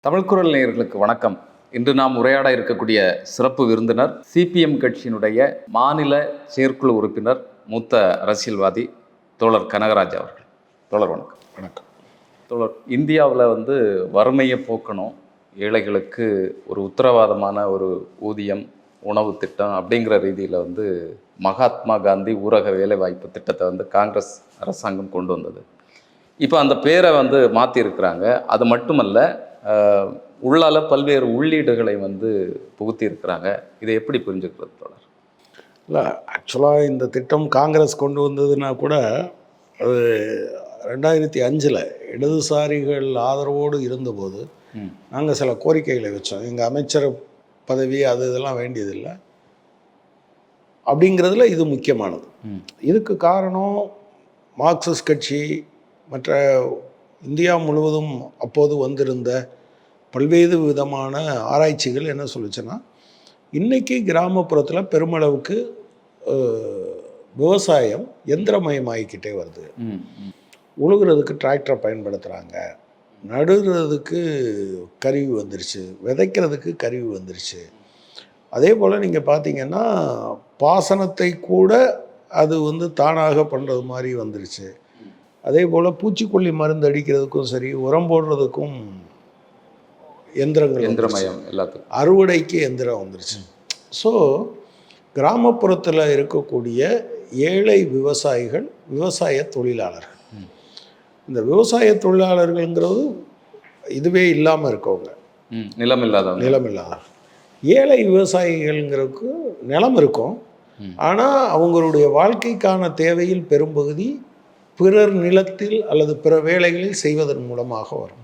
தமிழ்குரல் நேயர்களுக்கு வணக்கம். இன்று நாம் உரையாட இருக்கக்கூடிய சிறப்பு விருந்தினர் சிபிஎம் கட்சியினுடைய மாநில செயற்குழு உறுப்பினர், மூத்த அரசியல்வாதி தோழர் கனகராஜ் அவர்கள். தோழர் வணக்கம். வணக்கம். தோழர், இந்தியாவில் வறுமையை போக்கணும், ஏழைகளுக்கு ஒரு உத்தரவாதமான ஒரு ஊதியம், உணவு திட்டம் அப்படிங்கிற ரீதியில் மகாத்மா காந்தி ஊரக வேலைவாய்ப்பு திட்டத்தை காங்கிரஸ் அரசாங்கம் கொண்டு வந்தது. இப்போ அந்த பேரை மாற்றிருக்கிறாங்க. அது மட்டுமல்ல, உள்ளால பல்வேறு உள்ளீடுகளை புகுத்தி இருக்கிறாங்க. இதை எப்படி புரிஞ்சுக்கிறது தோழர்? இல்லை, ஆக்சுவலாக இந்த திட்டம் காங்கிரஸ் கொண்டு வந்ததுன்னா கூட அது 2005 இடதுசாரிகள் ஆதரவோடு இருந்தபோது நாங்கள் சில கோரிக்கைகளை வச்சோம். எங்கள் அமைச்சர் பதவி இதெல்லாம் வேண்டியதில்லை அப்படிங்கிறதுல இது முக்கியமானது. இதுக்கு காரணம் மார்க்சிஸ்ட் கட்சி மற்ற இந்தியா முழுவதும் அப்போது வந்திருந்த பல்வேறு விதமான ஆராய்ச்சிகள் என்ன சொல்லுச்சுன்னா, இன்றைக்கி கிராமப்புறத்தில் பெருமளவுக்கு விவசாயம் எந்திரமயமாகிக்கிட்டே வருது. உழுகிறதுக்கு டிராக்டரை பயன்படுத்துகிறாங்க, நடுகிறதுக்கு கருவி வந்துருச்சு, விதைக்கிறதுக்கு கருவி வந்துருச்சு. அதே போல் நீங்கள் பார்த்தீங்கன்னா பாசனத்தை கூட அது தானாக பண்ணுறது மாதிரி வந்துருச்சு. அதே போல் பூச்சிக்கொல்லி மருந்து அடிக்கிறதுக்கும் சரி, உரம் போடுறதுக்கும் எந்திரமயம், எல்லாத்துக்கும் அறுவடைக்கு எந்திரம் வந்துருச்சு. ஸோ கிராமப்புறத்தில் இருக்கக்கூடிய ஏழை விவசாயிகள், விவசாய தொழிலாளர்கள், இந்த விவசாய தொழிலாளர்கள்ங்கிறது இதுவே இல்லாமல் இருக்கவங்க, நிலம் இல்லாதவங்க. ஏழை விவசாயிகள்ங்கிறதுக்கு நிலம் இருக்கும், ஆனால் அவங்களுடைய வாழ்க்கைக்கான தேவையில் பெரும்பகுதி பிறர் நிலத்தில் அல்லது பிற வேலைகளில் செய்வதன் மூலமாக வரும்.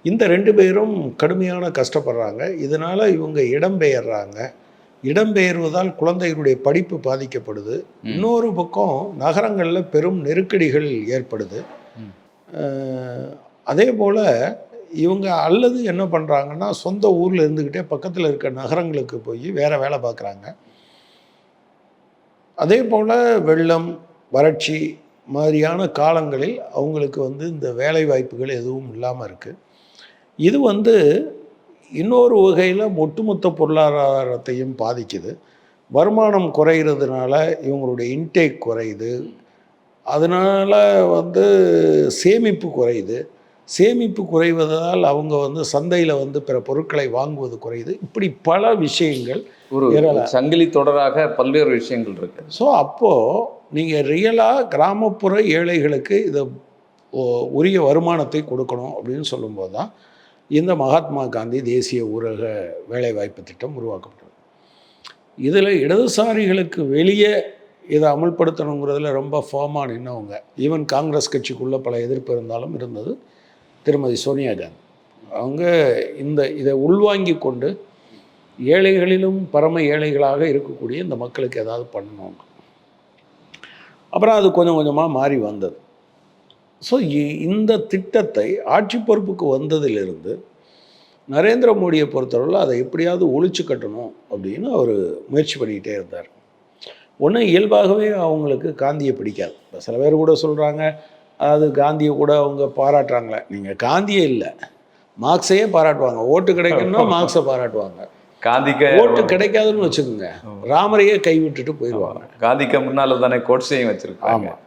இந்த 2 பேரும் கடுமையான கஷ்டப்படுறாங்க. இதனால் இவங்க இடம்பெயர்றாங்க. இடம்பெயர்வதால் குழந்தைகளுடைய படிப்பு பாதிக்கப்படுது. இன்னொரு பக்கம் நகரங்களில் பெரும் நெருக்கடிகள் ஏற்படுது. அதே போல் இவங்க அல்லது என்ன பண்ணுறாங்கன்னா, சொந்த ஊரில் இருந்துக்கிட்டே பக்கத்தில் இருக்க நகரங்களுக்கு போய் வேறு வேலை பார்க்குறாங்க. அதே போல் வெள்ளம், வறட்சி மாதிரியான காலங்களில் அவங்களுக்கு இந்த வேலை வாய்ப்புகள் எதுவும் இல்லாமல் இருக்குது. இது இன்னொரு வகையில் ஒட்டுமொத்த பொருளாதாரத்தையும் பாதிக்குது. வருமானம் குறைகிறதுனால இவங்களுடைய இன்டேக் குறையுது. அதனால் சேமிப்பு குறையுது. சேமிப்பு குறைவதால் அவங்க சந்தையில் பிற பொருட்களை வாங்குவது குறையுது. இப்படி பல விஷயங்கள், ஒரு சங்கிலி தொடராக பல்வேறு விஷயங்கள் இருக்குது. ஸோ அப்போது நீங்கள் ரியலாக கிராமப்புற ஏழைகளுக்கு இதை உரிய வருமானத்தை கொடுக்கணும் அப்படின்னு சொல்லும்போது தான் இந்த மகாத்மா காந்தி தேசிய ஊரக வேலைவாய்ப்பு திட்டம் உருவாக்கப்பட்டது. இதில் இடதுசாரிகளுக்கு வெளியே இதை அமல்படுத்தணுங்கிறதுல ரொம்ப ஃபார்மாக நின்னவங்க, ஈவன் காங்கிரஸ் கட்சிக்குள்ளே பல எதிர்ப்பு இருந்தாலும் இருந்தது திருமதி சோனியா காந்தி. அவங்க இதை உள்வாங்கி கொண்டு ஏழைகளிலும் பரம ஏழைகளாக இருக்கக்கூடிய இந்த மக்களுக்கு ஏதாவது பண்ணணும். அப்புறம் அது கொஞ்சம் கொஞ்சமாக மாறி வந்தது. ஸோ இந்த திட்டத்தை ஆட்சி பொறுப்புக்கு வந்ததிலிருந்து நரேந்திர மோடியை பொறுத்தவரையில் அதை எப்படியாவது ஒழிச்சு கட்டணும் அப்படின்னு அவர் முயற்சி பண்ணிக்கிட்டே இருந்தார். ஒன்று, இயல்பாகவே அவங்களுக்கு காந்தியை பிடிக்காது. இப்போ சில பேர் கூட சொல்கிறாங்க, அதாவது காந்தியை கூட அவங்க பாராட்டுறாங்களே. நீங்கள் காந்தியே இல்லை, மார்க்ஸையே பாராட்டுவாங்க. ஓட்டு கிடைக்கணும்னா மார்க்ஸை பாராட்டுவாங்க. காந்திக்கு ஓட்டு கிடைக்காதுன்னு வச்சுக்கோங்க, ராமரையே கைவிட்டுட்டு போயிடுவாங்க. காந்திக்கு முன்னால் தானே கோட்ஸையும் வச்சுருக்காங்க. ஆமாம்,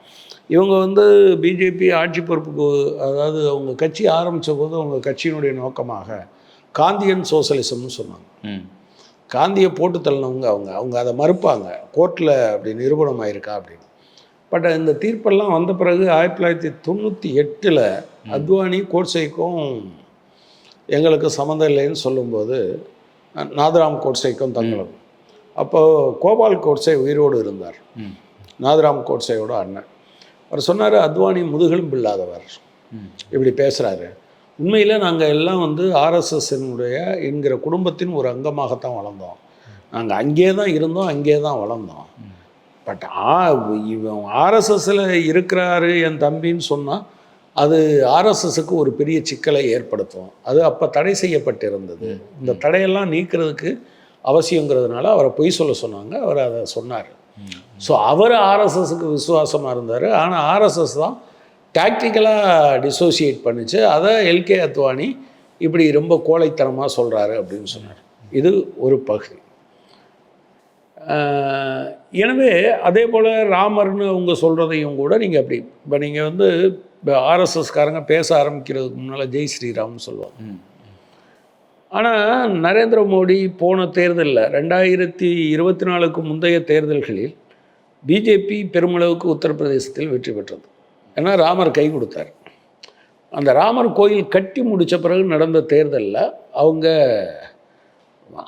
இவங்க பிஜேபி ஆட்சி பொறுப்புக்கு, அதாவது அவங்க கட்சி ஆரம்பித்த போது அவங்க கட்சியினுடைய நோக்கமாக காந்தியன் சோசலிசம்னு சொன்னாங்க. காந்தியை போட்டு தள்ளினவங்க அவங்க அதை மறுப்பாங்க. கோர்ட்டில் அப்படி நிரூபணம் ஆயிருக்கா அப்படின்னு. பட் இந்த தீர்ப்பெல்லாம் வந்த பிறகு 1998 அத்வானி கோட்சேக்கும் எங்களுக்கு சம்மந்தம் இல்லைன்னு சொல்லும்போது நாதராம் கோட்சேக்கும் தங்கலம். அப்போது கோபால் கோட்சே உயிரோடு இருந்தார், நாதராம் கோட்சேயோட அண்ணன். அவர் சொன்னார், அத்வானி முதுகெலும்பு இல்லாதவர், இப்படி பேசுகிறாரு. உண்மையில் நாங்கள் எல்லாம் ஆர்எஸ்எஸ்னுடைய என்கிற குடும்பத்தின் ஒரு அங்கமாகத்தான் வளர்ந்தோம். நாங்கள் அங்கே தான் இருந்தோம், அங்கே தான் வளர்ந்தோம். பட் இவன் ஆர்எஸ்எஸ்ஸில் இருக்கிறாரு என் தம்பின்னு சொன்னால் அது ஆர்எஸ்எஸ்ஸுக்கு ஒரு பெரிய சிக்கலை ஏற்படுத்தும். அது அப்போ தடை செய்யப்பட்டிருந்தது. இந்த தடையெல்லாம் நீக்கிறதுக்கு அவசியங்கிறதுனால அவரை பொய் சொல்ல சொன்னாங்க. அவர் அதை சொன்னார். ஸோ அவர் ஆர்எஸ்எஸ்க்கு விசுவாசமாக இருந்தார். ஆனால் ஆர்எஸ்எஸ் தான் டாக்டிக்கலாக டிசோசியேட் பண்ணிச்சு. அதை எல்கே அத்வானி இப்படி ரொம்ப கோழைத்தனமாக சொல்கிறாரு அப்படின்னு சொன்னார். இது ஒரு பகுதி. எனவே அதே போல் ராமர்னு அவங்க சொல்கிறதையும் கூட நீங்கள் அப்படி இப்போ நீங்கள் வந்து இப்போ ஆர்எஸ்எஸ்காரங்க பேச ஆரம்பிக்கிறதுக்கு முன்னால் ஜெய் ஸ்ரீராம்னு சொல்லுவாங்க. ஆனால் நரேந்திர மோடி போன தேர்தலில் 2024க்கு முந்தைய தேர்தல்களில் பிஜேபி பெருமளவுக்கு உத்தரப்பிரதேசத்தில் வெற்றி பெற்றது. ஏன்னா ராமர் கை கொடுத்தார். அந்த ராமர் கோயில் கட்டி முடித்த பிறகு நடந்த தேர்தலில் அவங்க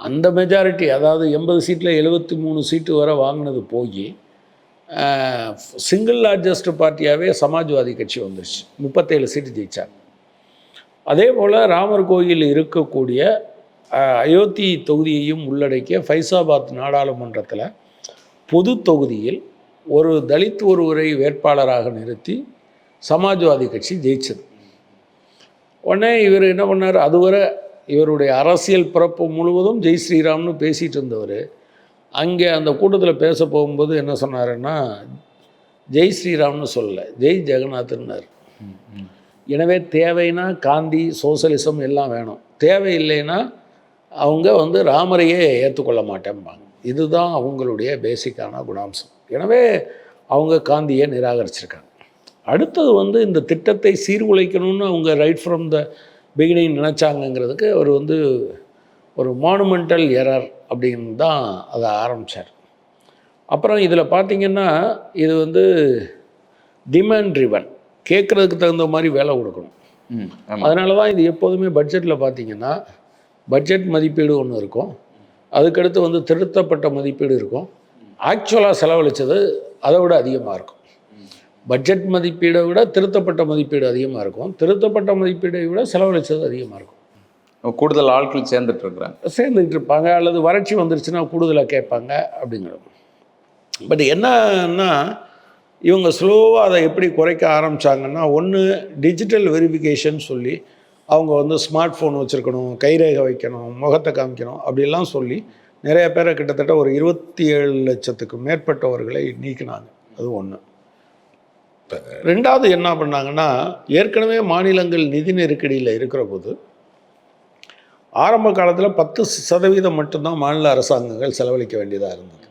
அந்த மெஜாரிட்டி, அதாவது 80 சீட்டில் 73 சீட்டு வரை வாங்கினது போய் சிங்கிள் லார்ஜஸ்ட் பார்ட்டியாகவே சமாஜ்வாதி கட்சி வந்துருச்சு, 37 சீட்டு ஜெயித்தாங்க. அதே போல் ராமர் கோயில் இருக்கக்கூடிய அயோத்தி தொகுதியையும் உள்ளடக்கிய ஃபைசாபாத் நாடாளுமன்றத்தில் பொது தொகுதியில் ஒரு தலித் ஒருவரை வேட்பாளராக நிறுத்தி சமாஜ்வாதி கட்சி ஜெயிச்சது. உடனே இவர் என்ன பண்ணார், அதுவரை இவருடைய அரசியல் பிறப்பு முழுவதும் ஜெய் ஸ்ரீராம்னு பேசிகிட்டு இருந்தவர் அங்கே அந்த கூட்டத்தில் பேச போகும்போது என்ன சொன்னாருன்னா, ஜெய் ஸ்ரீராம்னு சொல்லலை, ஜெய் ஜெகநாத்னார். எனவே தேவைன்னா காந்தி சோசலிசம் எல்லாம் வேணும், தேவையில்லைன்னா அவங்க வந்து ராமரையே ஏற்றுக்கொள்ள மாட்டேன்பாங்க. இதுதான் அவங்களுடைய பேசிக்கான குணாம்சம். எனவே அவங்க காந்தியை நிராகரிச்சிருக்காங்க. அடுத்தது வந்து இந்த திட்டத்தை சீர்குலைக்கணும்னு அவங்க ரைட் ஃப்ரம் த பிகினிங் நினச்சாங்கங்கிறதுக்கு அவர் வந்து ஒரு மானுமெண்டல் எரர் அப்படின்னு தான் அதை ஆரம்பித்தார். அப்புறம் இதில் பார்த்திங்கன்னா இது வந்து டிமாண்ட் ட்ரிவன், கேட்குறதுக்கு தகுந்த மாதிரி வேலை கொடுக்கணும். அதனால தான் இது எப்போதுமே பட்ஜெட்டில் பார்த்திங்கன்னா பட்ஜெட் மதிப்பீடு ஒன்று இருக்கும், அதுக்கடுத்து வந்து திருத்தப்பட்ட மதிப்பீடு இருக்கும், ஆக்சுவலாக செலவழித்தது அதை விட அதிகமாக இருக்கும். பட்ஜெட் மதிப்பீடை விட திருத்தப்பட்ட மதிப்பீடு அதிகமாக இருக்கும், திருத்தப்பட்ட மதிப்பீடை விட செலவழித்தது அதிகமாக இருக்கும். கூடுதல் ஆட்கள் சேர்ந்துட்டு இருப்பாங்க, அல்லது வறட்சி வந்துருச்சுன்னா கூடுதலாக கேட்பாங்க அப்படிங்கிறது. பட் என்னன்னா இவங்க ஸ்லோவாக அதை எப்படி குறைக்க ஆரம்பித்தாங்கன்னா, ஒன்று டிஜிட்டல் வெரிஃபிகேஷன் சொல்லி அவங்க வந்து ஸ்மார்ட் ஃபோன் வச்சுருக்கணும், கைரேகை வைக்கணும், முகத்தை காமிக்கணும் அப்படிலாம் சொல்லி நிறைய பேரை கிட்டத்தட்ட ஒரு 27 லட்சத்துக்கு மேற்பட்டவர்களை நீக்கினாங்க. அது ஒன்று. ரெண்டாவது என்ன பண்ணாங்கன்னா, ஏற்கனவே மாநிலங்கள் நிதி நெருக்கடியில் இருக்கிற போது ஆரம்ப காலத்தில் 10% மட்டும்தான் மாநில அரசாங்கங்கள் செலவழிக்க வேண்டியதாக இருந்தது.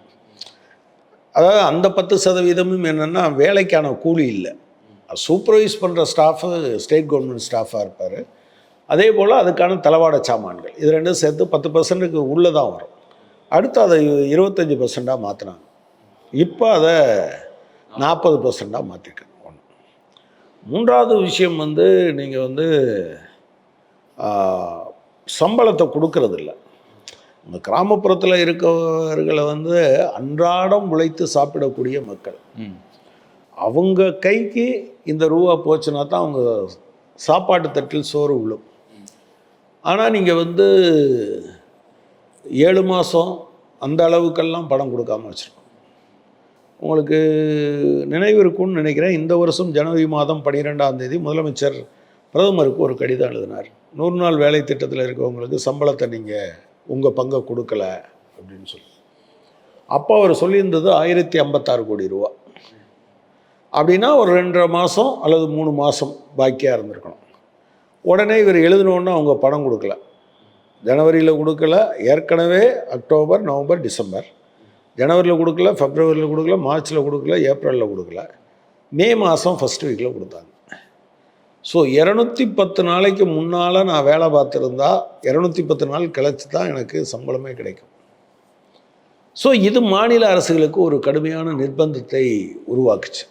அதாவது அந்த 10%ம் என்னென்னா வேலைக்கான கூலி இல்லை, சூப்பர்வைஸ் பண்ணுற ஸ்டாஃபு ஸ்டேட் கவர்மெண்ட் ஸ்டாஃபாக இருப்பார், அதே போல் அதுக்கான தளவாட சாமான்கள், இது ரெண்டும் சேர்த்து 10%க்கு உள்ளே தான் வரும். அடுத்து அதை 25%ஆக மாற்றினாங்க. இப்போ அதை 40%ஆக மாற்றிருக்காங்க. ஒன்று. மூன்றாவது விஷயம் வந்து நீங்கள் வந்து சம்பளத்தை கொடுக்கறதில்ல. இந்த கிராமப்புறத்தில் இருக்கவர்களை வந்து அன்றாடம் உழைத்து சாப்பிடக்கூடிய மக்கள், அவங்க கைக்கு இந்த ரூபா போச்சுன்னா தான் அவங்க சாப்பாட்டு தட்டில் சோறு விழும். ஆனால் நீங்கள் வந்து 7 மாதம் அந்த அளவுக்கெல்லாம் பணம் கொடுக்காமல் வச்சுருக்கோம். உங்களுக்கு நினைவு இருக்கும்னு நினைக்கிறேன், இந்த வருஷம் ஜனவரி மாதம் 12ஆம் தேதி முதலமைச்சர் பிரதமருக்கு ஒரு கடிதம் எழுதினார். 100 நாள் வேலை திட்டத்தில் இருக்கவங்களுக்கு சம்பளத்தை நீங்கள் உங்கள் பங்கை கொடுக்கல அப்படின்னு சொல்லி. அப்போ அவர் சொல்லியிருந்தது 1056 கோடி ரூபா. அப்படின்னா ஒரு 2.5 மாதம் அல்லது 3 மாதம் பாக்கியாக இருந்திருக்கணும். உடனே இவர் எழுதினோன்னு அவங்க பணம் கொடுக்கல, ஜனவரியில் கொடுக்கல, ஏற்கனவே அக்டோபர், நவம்பர், டிசம்பர், ஜனவரியில் கொடுக்கல, பிப்ரவரியில் கொடுக்கல, மார்ச்சில் கொடுக்கல, ஏப்ரலில் கொடுக்கல, மே மாதம் ஃபஸ்ட் வீக்கில் கொடுத்தாங்க. ஸோ 210 நாளைக்கு முன்னால் நான் வேலை பார்த்துருந்தா 210 நாள் கழிச்சு தான் எனக்கு சம்பளமே கிடைக்கும். ஸோ இது மாநில அரசுகளுக்கு ஒரு கடுமையான நிர்பந்தத்தை உருவாக்குச்சு.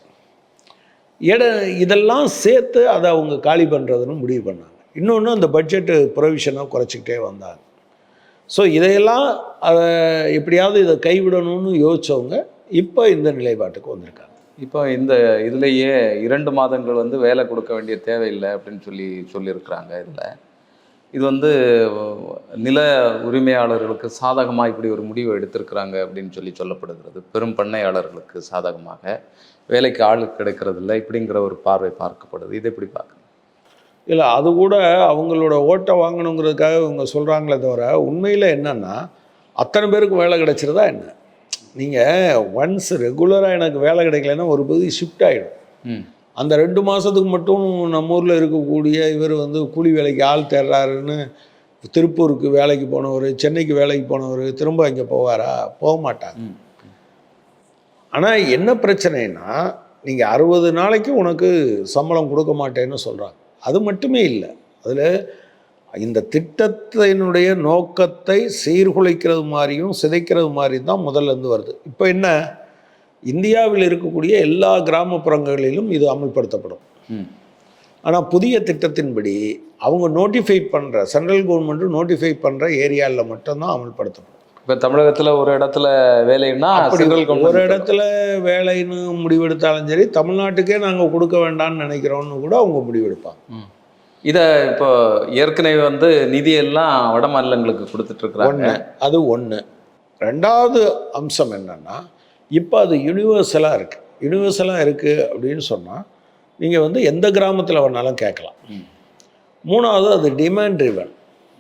இதெல்லாம் சேர்த்து அதை அவங்க காலி பண்ணுறதுன்னு முடிவு பண்ணாங்க. இன்னொன்று, அந்த பட்ஜெட்டு ப்ரொவிஷனை குறைச்சிக்கிட்டே வந்தாங்க. ஸோ இதையெல்லாம் அதை எப்படியாவது இதை கைவிடணும்னு யோசித்தவங்க இப்போ இந்த நிலைப்பாட்டுக்கு வந்திருக்காங்க. இப்போ இந்த இதுலேயே 2 மாதங்கள் வந்து வேலை கொடுக்க வேண்டிய தேவையில்லை அப்படின்னு சொல்லியிருக்கிறாங்க. இது வந்து நில உரிமையாளர்களுக்கு சாதகமாக இப்படி ஒரு முடிவு எடுத்திருக்கிறாங்க அப்படின்னு சொல்லப்படுகிறது. பெரும் பண்ணையாளர்களுக்கு சாதகமாக வேலைக்கு ஆள் கிடைக்கிறதில்ல இப்படிங்கிற ஒரு பார்வை பார்க்கப்படுது. இது எப்படி பார்க்குறீங்க? இல்லை, அது கூட அவங்களோட ஓட்டை வாங்கணுங்கிறதுக்காக இவங்க சொல்கிறாங்களே தவிர, உண்மையில் என்னென்னா அத்தனை பேருக்கு வேலை கிடைச்சிருதா என்ன? நீங்கள் ஒன்ஸ் ரெகுலராக எனக்கு வேலை கிடைக்கலன்னா ஒரு பகுதி ஷிஃப்ட் ஆகிடும். அந்த 2 மாதத்துக்கு மட்டும் நம்ம ஊரில் இருக்கக்கூடிய இவர் வந்து கூலி வேலைக்கு ஆள் தேடுறாருன்னு திருப்பூருக்கு வேலைக்கு போனவர், சென்னைக்கு வேலைக்கு போனவர் திரும்ப இங்கே போவாரா? போக மாட்டாங்க. ஆனால் என்ன பிரச்சனைனா, நீங்கள் 60 நாளைக்கு உனக்கு சம்பளம் கொடுக்க மாட்டேன்னு சொல்கிறாங்க. அது மட்டுமே இல்லை, அதில் இந்த திட்டத்தினுடைய நோக்கத்தை சீர்குலைக்கிறது மாதிரியும் சிதைக்கிறது மாதிரி தான் முதல்லேருந்து வருது. இப்போ என்ன, இந்தியாவில் இருக்கக்கூடிய எல்லா கிராமப்புறங்களிலும் இது அமல்படுத்தப்படும். ஆனால் புதிய திட்டத்தின்படி அவங்க நோட்டிஃபை பண்ணுற, சென்ட்ரல் கவர்மெண்ட்டு நோட்டிஃபை பண்ணுற ஏரியாவில் மட்டும்தான் அமல்படுத்தப்படும். இப்போ தமிழகத்தில் ஒரு இடத்துல வேலைன்னா ஒரு இடத்துல வேலைன்னு முடிவெடுத்தாலும் சரி, தமிழ்நாட்டுக்கே நாங்கள் கொடுக்க வேண்டாம்னு நினைக்கிறோன்னு கூட அவங்க முடிவெடுப்பாங்க. இதை இப்போ ஏற்கனவே வந்து நிதியெல்லாம் வட மாநிலங்களுக்கு கொடுத்துட்ருக்குறாங்க. அது ஒன்று. ரெண்டாவது அம்சம் என்னன்னா, இப்போ அது யூனிவர்சலாக இருக்குது. யூனிவர்சலாக இருக்குது அப்படின்னு சொன்னால் நீங்கள் வந்து எந்த கிராமத்தில் வேணாலும் கேட்கலாம். மூணாவது, அது டிமாண்ட் ட்ரிவன்.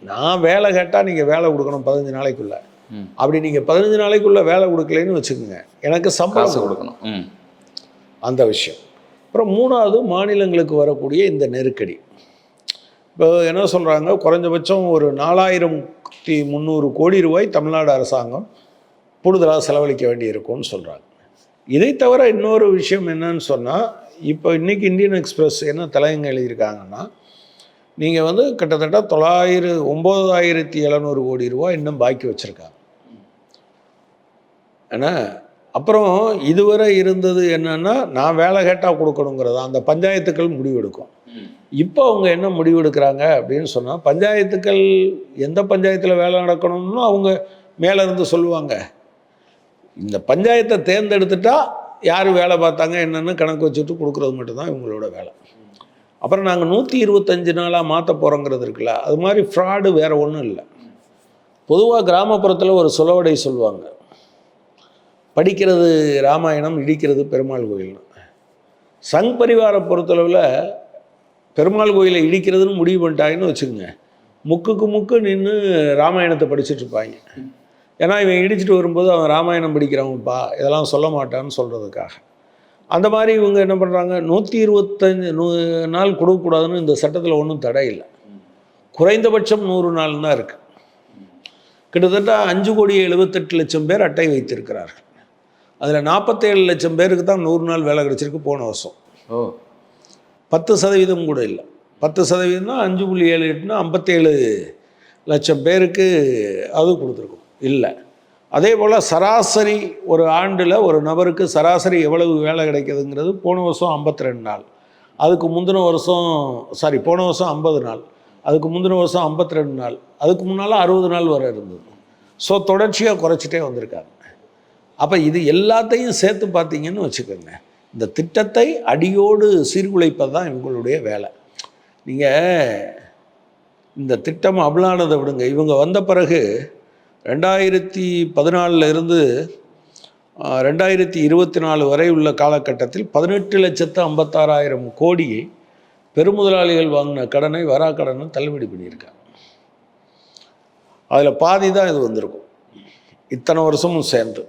நான் வேலை கேட்டால் நீங்கள் வேலை கொடுக்கணும் 15 நாளைக்குள்ளே. அப்படி நீங்கள் 15 நாளைக்குள்ளே வேலை கொடுக்கலன்னு வச்சுக்கோங்க, எனக்கு சம்பளம் கொடுக்கணும், அந்த விஷயம். அப்புறம் மூணாவது, மாநிலங்களுக்கு வரக்கூடிய இந்த நெருக்கடி. இப்போ என்ன சொல்கிறாங்க, குறைஞ்சபட்சம் ஒரு 4300 கோடி ரூபாய் தமிழ்நாடு அரசாங்கம் கூடுதலாக செலவழிக்க வேண்டியிருக்கும்னு சொல்கிறாங்க. இதை தவிர இன்னொரு விஷயம் என்னன்னு சொன்னால், இப்போ இன்றைக்கி இந்தியன் எக்ஸ்பிரஸ் என்ன தலையங்க எழுதியிருக்காங்கன்னா, நீங்கள் வந்து கிட்டத்தட்ட 9700 கோடி ரூபாய் இன்னும் பாக்கி வச்சுருக்காங்க. ஏன்னா அப்புறம் இதுவரை இருந்தது என்னென்னா, நான் வேலை கேட்டால் கொடுக்கணுங்கிறதா அந்த பஞ்சாயத்துக்கள் முடிவெடுக்கும். இப்போ அவங்க என்ன முடிவெடுக்கிறாங்க அப்படின்னு சொன்னால், பஞ்சாயத்துக்கள் எந்த பஞ்சாயத்தில் வேலை நடக்கணும்னு அவங்க மேலேருந்து சொல்லுவாங்க. இந்த பஞ்சாயத்தை தேர்ந்தெடுத்துட்டா யார் வேலை பார்த்தாங்க என்னென்னு கணக்கு வச்சுட்டு கொடுக்குறது மட்டும்தான் இவங்களோட வேலை. அப்புறம் நாங்கள் 125 நாளாக மாற்ற போகிறோங்கிறது இருக்குல்ல, அது மாதிரி ஃப்ராடு வேறு ஒன்றும் இல்லை. பொதுவாக கிராமப்புறத்தில் ஒரு சொலவடை சொல்லுவாங்க, படிக்கிறது ராமாயணம், இடிக்கிறது பெருமாள் கோயில்னு. சங் பரிவாரை பொறுத்தளவில் பெருமாள் கோயிலை இடிக்கிறதுன்னு முடிவு பண்ணிட்டாங்கன்னு வச்சுக்கோங்க, முக்குக்கு முக்கு நின்று ராமாயணத்தை படிச்சுட்டு இருப்பாங்க. ஏன்னா இவன் இடிச்சிட்டு வரும்போது அவன் ராமாயணம் படிக்கிறவங்கப்பா, இதெல்லாம் சொல்ல மாட்டான்னு சொல்கிறதுக்காக. அந்த மாதிரி இவங்க என்ன பண்ணுறாங்க, 125 நாள் கொடுக்கக்கூடாதுன்னு இந்த சட்டத்தில் ஒன்றும் தடை இல்லை. குறைந்தபட்சம் 100 நாள் தான் இருக்குது. கிட்டத்தட்ட 5,78,00,000 பேர் அட்டை வைத்திருக்கிறார்கள். அதில் 47 லட்சம் பேருக்கு தான் 100 நாள் வேலை கிடச்சிருக்கு போன வருஷம். 10% கூட இல்லை. 10%னா 5.78னா 57 லட்சம் பேருக்கு அது கொடுத்துருக்கோம் இல்லை. அதே போல் சராசரி ஒரு ஆண்டில் ஒரு நபருக்கு சராசரி எவ்வளவு வேலை கிடைக்குதுங்கிறது போன வருஷம் 52 நாள், அதுக்கு முந்தின வருஷம் போன வருஷம் 50 நாள், அதுக்கு முந்தின வருஷம் 52 நாள், அதுக்கு முன்னால் 60 நாள் வரை இருந்தது. ஸோ தொடர்ச்சியாக குறைச்சிட்டே வந்திருக்காங்க. அப்போ இது எல்லாத்தையும் சேர்த்து பார்த்தீங்கன்னு வச்சுக்கோங்க, இந்த திட்டத்தை அடியோடு சீர்குலைப்பது தான் இவங்களுடைய வேலை. நீங்கள் இந்த திட்டம் அமலானதை விடுங்க, இவங்க வந்த பிறகு 2014 இருந்து 2024 வரை உள்ள காலகட்டத்தில் 18,56,000 கோடியை பெருமுதலாளிகள் வாங்கின கடனை வராக்கடனை தள்ளுபடி பண்ணியிருக்காங்க. அதில் பாதி தான் இது வந்திருக்கும் இத்தனை வருஷமும் சேர்ந்து.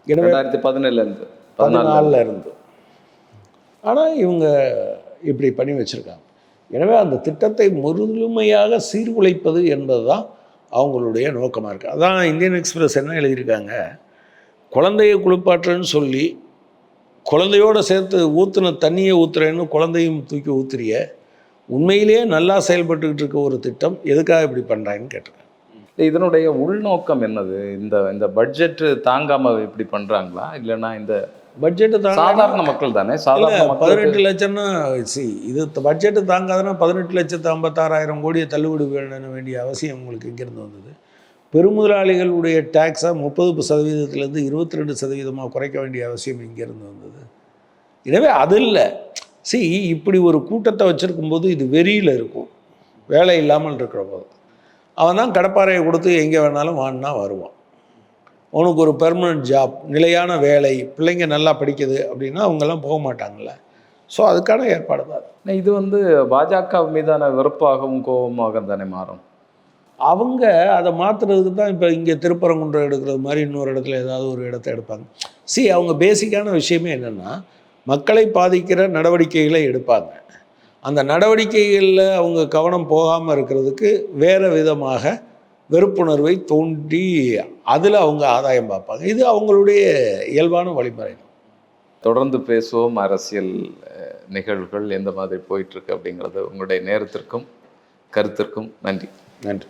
2014 இருந்து. ஆனால் இவங்க இப்படி பண்ணி வச்சுருக்காங்க. எனவே அந்த திட்டத்தை முழுமையாக சீர்குலைப்பது என்பது தான் அவங்களுடைய நோக்கமாக இருக்குது. அதான் இந்தியன் எக்ஸ்பிரஸ் என்ன எழுதியிருக்காங்க, குழந்தையை குளிப்பாட்டுறேன்னு சொல்லி குழந்தையோடு சேர்த்து ஊற்றுன தண்ணியை ஊற்றுறேன்னு குழந்தையும் தூக்கி ஊற்றுறிய, உண்மையிலேயே நல்லா செயல்பட்டுக்கிட்டு இருக்க ஒரு திட்டம் எதுக்காக இப்படி பண்ணுறாங்கன்னு கேட்டிருக்காங்க. இதனுடைய உள்நோக்கம் என்னது? இந்த பட்ஜெட்டு தாங்காமல் இப்படி பண்ணுறாங்களா, இல்லைன்னா இந்த பட்ஜெட்டு சாதாரண மக்கள் தானே, சாதாரண 18 லட்சம்னா இது பட்ஜெட்டு தாங்காதுன்னா 18,56,000 கோடியை தள்ளுபடி பண்ண வேண்டிய அவசியம் உங்களுக்கு எங்கேருந்து வந்தது? பெருமுதலாளிகளுடைய டேக்ஸை 30%லேருந்து 22% குறைக்க வேண்டிய அவசியம் எங்கேருந்து வந்தது? எனவே அது இல்லை. இப்படி ஒரு கூட்டத்தை வச்சுருக்கும்போது இது வெறியில் இருக்கும், வேலை இல்லாமல் இருக்கிற போது. அவன் தான் கடப்பாறையை கொடுத்து எங்கே வேணாலும் வாங்கினா வருவான். அவனுக்கு ஒரு பெர்மனன்ட் ஜாப், நிலையான வேலை, பிள்ளைங்க நல்லா படிக்குது அப்படின்னா அவங்கெல்லாம் போக மாட்டாங்கள்ல. ஸோ அதுக்கான ஏற்பாடு தான் இது. பாஜக மீதான வெறுப்பாகவும் கோபமாக தானே மாறும். அவங்க அதை மாற்றுறதுக்கு தான் இப்போ இங்கே திருப்பரங்குன்றம் எடுக்கிறது மாதிரி இன்னொரு இடத்துல ஏதாவது ஒரு இடத்த எடுப்பாங்க. அவங்க பேசிக்கான விஷயமே என்னென்னா, மக்களை பாதிக்கிற நடவடிக்கைகளை எடுப்பாங்க. அந்த நடவடிக்கைகளில் அவங்க கவனம் போகாமல் இருக்கிறதுக்கு வேறு விதமாக வெறுப்புணர்வை தூண்டி அதில் அவங்க ஆதாயம் பார்ப்பாங்க. இது அவங்களுடைய இயல்பான வழிமுறை. தொடர்ந்து பேசுவோம். அரசியல் நிகழ்வுகள் எந்த மாதிரி போயிட்டுருக்கு அப்படிங்கிறது உங்களுடைய நேரத்திற்கும் கருத்திற்கும் நன்றி. நன்றி.